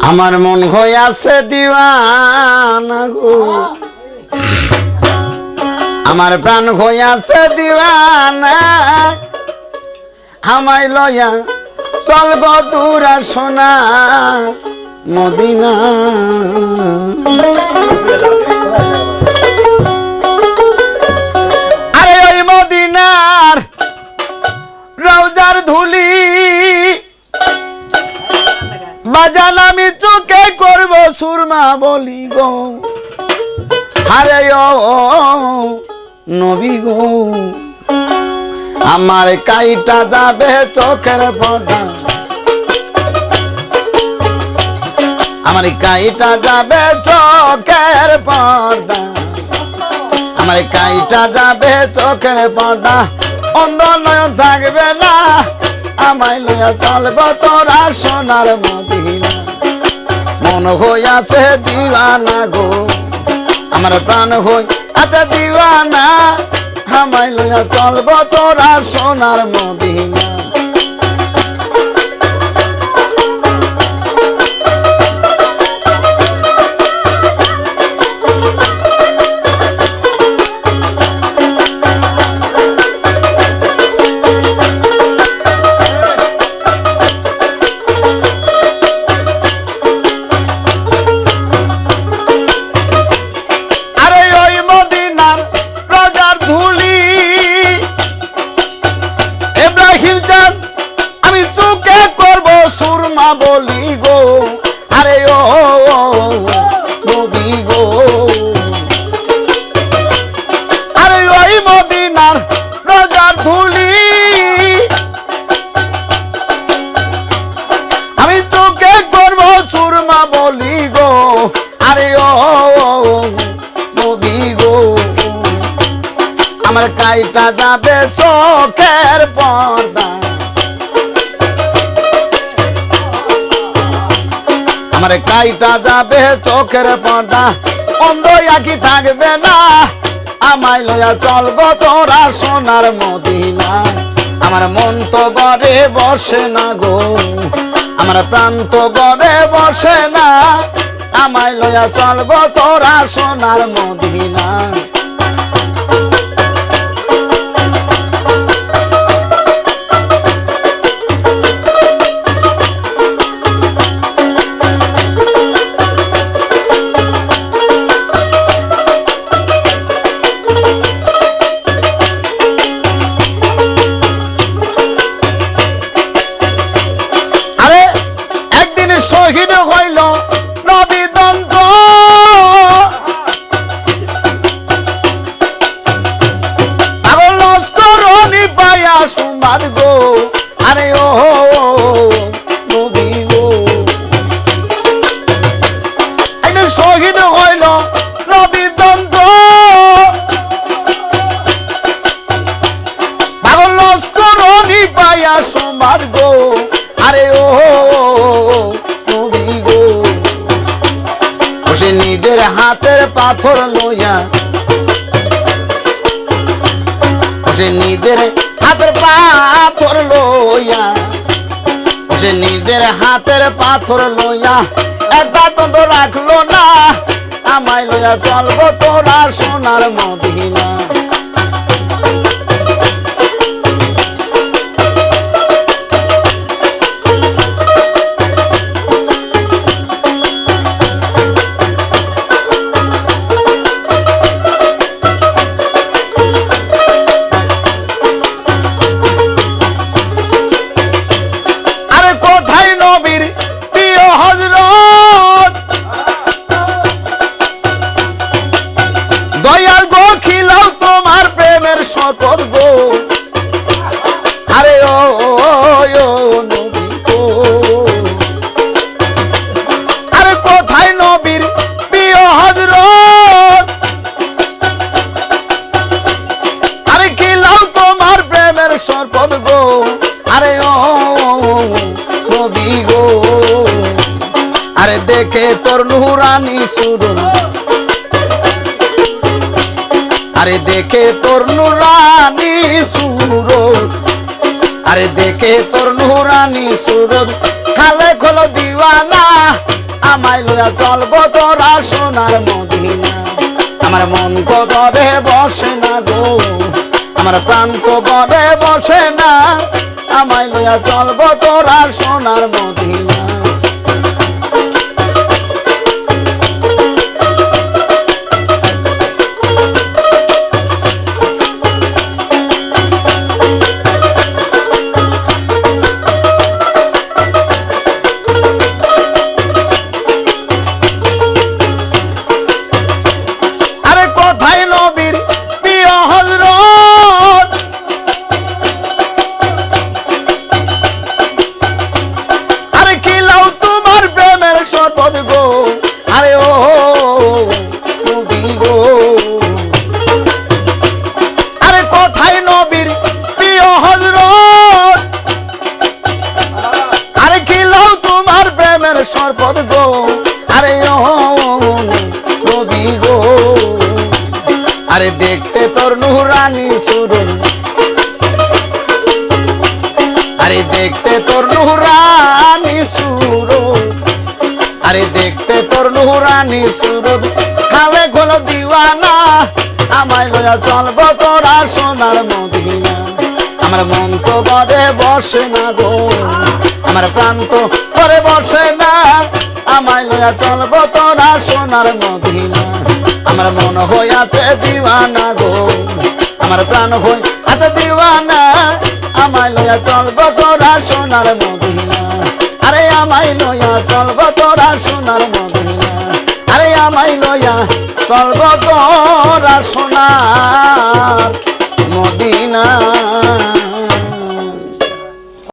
আমার মন হইয়াছে দিওয়ানা গো, আমার প্রাণ হইয়াছে দিওয়ানা, আমায় লয়া চল গো দূরা সোনা মদিনা। আরে ওই মদিনার রওজার ধুলি বাজান আমি চোখে করব সুরমা বলি গো, আরে ও নবী গো আমার কাইটা যাবে চোখের পর্দা, আমার কাইটা যাবে চোখের পর্দা, আমার কাইটা যাবে চোখের পর্দা, অন্ধ নয়ন থাকবে না, আমায় লইয়া চলব তোরা সোনার মদিনা। মন হইয়াছে দিওয়ানা গো, আমার প্রাণ হই আছে দিওয়ানা, আমায় লইয়া চলব তোরা সোনার মদিনা। বলি গো আরে ও নবী গো, আরে ওই মদিনার রোজার ধুলি আমি চোখে করব সুরমা বলি গো, আরে ও নবী গো আমার কাইটা যাবে চোখের পর্দা, আমার কাইটা যাবে চোখের পর্দা, অন্ধ আঁখি থাকবে না, আমায় লইয়া চলব তোরা সোনার মদিনা। আমার মন তো গড়ে বসে না গো, আমার প্রাণ তো গড়ে বসে না, আমায় লইয়া চলব তোরা সোনার মদিনা। শহীদ হইল নবী দন্ত, পাগল লস্করনি পায়া সুমাদ গো, আরে ও নবী গো একদিন শহীদ হইল নবী দন্ত, পাগল লস্করনি পায়া সুমাদ গো, আরে ও নিজের হাতের পাথর লইয়া, সে নিজের হাতের পাথর লইয়া, সে নিজের হাতের পাথর লইয়া একটা তন্দ রাখলো না, আমায় লইয়া চলব তোরা সোনার মদিনা। দয়াল গো খিলাও তোমার প্রেমের শপথ গো, আরে ও নবী গো, আরে কোথায় নবীর প্রিয় হযরত, আরে খিলাও তোমার প্রেমের শপথ গো, আরে ও নবী গো, আরে দেখে তোর নুরানি সুরন, আরে দেখে তোর নুরানি সুরত, আরে দেখে তোর নুরানি সুরত, খালে খোলো দিওয়ানা, আমায় লইয়া চলবো তোরা সোনার মদিনা আমার মন তো ঘরে বসে না গো আমার প্রাণ তো ঘরে বসে না আমায় লইয়া চলবো তোরা সোনার মদিনা সরপদ গো আরে ও নবী গো আরে দেখতে তোর নুরানি সুরুন আরে দেখতে তোর নুরানি সুরুন আরে দেখতে তোর নুরানি সুরুন খালে খোলো দিওয়ানা আমায় লইয়া চলবো তোরা সোনার মদিনা আমার মন তো ঘরে বসে না গো আমার প্রাণ তো ঘরে বসে না আমায় লইয়া চলবো তোরা সোনার মদিনা আমার মন হইয়াছে দিওয়ানা গো আমার প্রাণ হইয়াছে দিওয়ানা আমায় লইয়া চলবো তোরা সোনার মদিনা আরে আমায় লইয়া চলবো তোরা সোনার মদিনা আরে আমায় লইয়া চলবো তোরা সোনার মদিনা